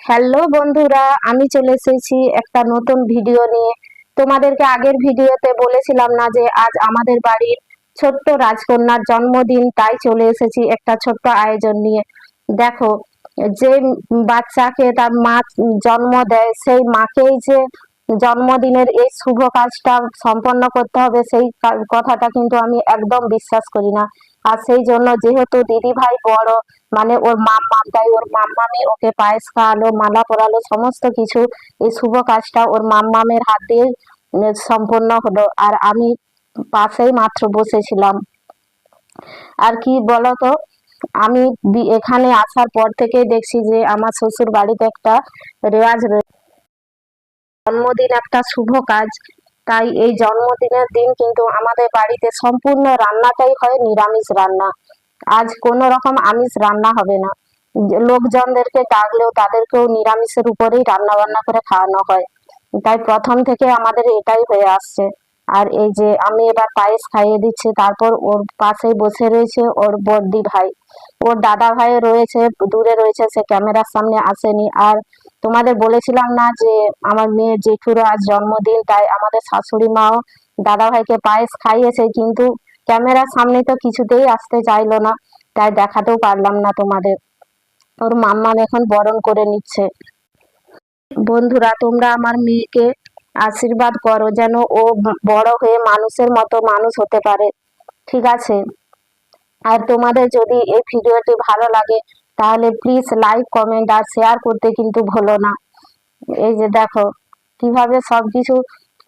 Hello বন্ধুরা, আমি চলে এসেছি একটা নতুন ভিডিও নিয়ে। তোমাদেরকে আগের ভিডিওতে বলেছিলাম না যে আজ আমাদের বাড়ির ছোট্ট রাজকন্যার জন্মদিন, তাই চলে এসেছি একটা ছোট্ট আয়োজন নিয়ে। দেখো, যে বাচ্চাকে তার মা জন্ম দেয়, সেই মাকেই যে জন্মদিনের এই শুভ কাজটা সম্পন্ন করতে হবে, সেই কথাটা কিন্তু আমি একদম বিশ্বাস করি না। আর সেই জন্য, যেহেতু দিদি ভাই বড়, মানে ওর মাম্মাম, তাই ওর মাম্মামই ওকে পায়েস খাওয়ালো, মালা পরালো, সমস্ত কিছু। এই শুভ কাজটা ওর মাম্মামের হাত দিয়ে সম্পন্ন হলো, আর আমি পাশেই মাত্র বসেছিলাম। আর কি বলতো, আমি এখানে আসার পর থেকে দেখছি যে আমার শ্বশুর বাড়িতে একটা রেওয়াজ রয়েছে, জন্মদিন একটা শুভ কাজ। তাই এই জন্মদিনের দিন কিন্তু আমাদের বাড়িতে সম্পূর্ণ রান্নাটাই হয় নিরামিষ রান্না। আজ কোনো রকম আমিষ রান্না হবে না। লোকজনদেরকে ডাকলেও তাদেরকেও নিরামিষের উপরেই রান্না বান্না করে খাওয়ানো হয়। তাই প্রথম থেকে আমাদের এটাই হয়ে আসছে। আর এই যে আমি এবার পায়েস খাইয়ে দিচ্ছি, তারপর ওর পাশেই বসে রয়েছে ওর বড়দি ভাই। ওর দাদা ভাই রয়েছে, দূরে রয়েছে, সে ক্যামেরার সামনে আসেনি। আর তোমাদের বলেছিলাম না যে আমার মেয়ে জেঠুরও আজ জন্মদিন, তাই আমাদের শাশুড়ি মাও দাদা ভাইকে পায়েস খাইয়েছে, কিন্তু ক্যামেরার সামনে তো কিছুতেই আসতে চাইলো না, তাই দেখাতেও পারলাম না তোমাদের। ওর মাম্মাম এখন বরণ করে নিচ্ছে। বন্ধুরা, তোমরা আমার মেয়েকে আশীর্বাদ করো যেন ও বড় হয়ে মানুষের মতো মানুষ হতে পারে, ঠিক আছে? আর তোমাদের যদি এই ভিডিওটি ভালো লাগে, তাহলে প্লিজ লাইক, কমেন্ট আর শেয়ার করতে কিন্তু ভুলো না। এই যে দেখো কিভাবে সবকিছু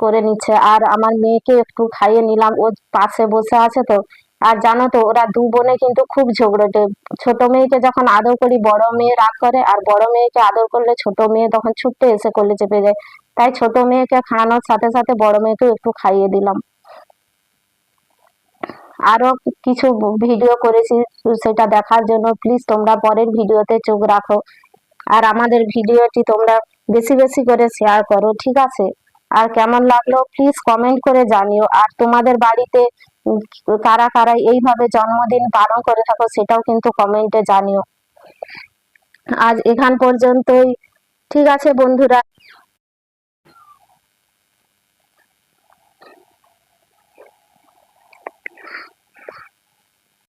করে নিচ্ছে। আর আমার মেয়েকে একটু খাইয়ে নিলাম, ও পাশে বসে আছে তো। আর জানো তো, ওরা দু বোনে কিন্তু খুব ঝগড়টে। ছোট মেয়েকে যখন আদর করি, বড় মেয়ে রাগ করে, আর বড় মেয়েকে আদর করলে ছোট মেয়ে তখন ছুটতে এসে কোলে চেপে যায়। তাই ছোট মেয়েকে খাওয়ানোর সাথে সাথে বড় মেয়েকেও একটু খাইয়ে দিলাম। আরো কিছু ভিডিও করেছি, সেটা দেখার জন্য প্লিজ তোমরা পরের ভিডিওতে চোখ রাখো। আর আমাদের ভিডিওটি তোমরা বেশি বেশি করে শেয়ার করো, ঠিক আছে? আর কেমন লাগলো প্লিজ কমেন্ট করে জানিও। আর তোমাদের বাড়িতে কারা কারা এইভাবে জন্মদিন পালন করে থাকো, সেটাও কিন্তু কমেন্টে জানিও। আজ এখান পর্যন্তই, ঠিক আছে বন্ধুরা।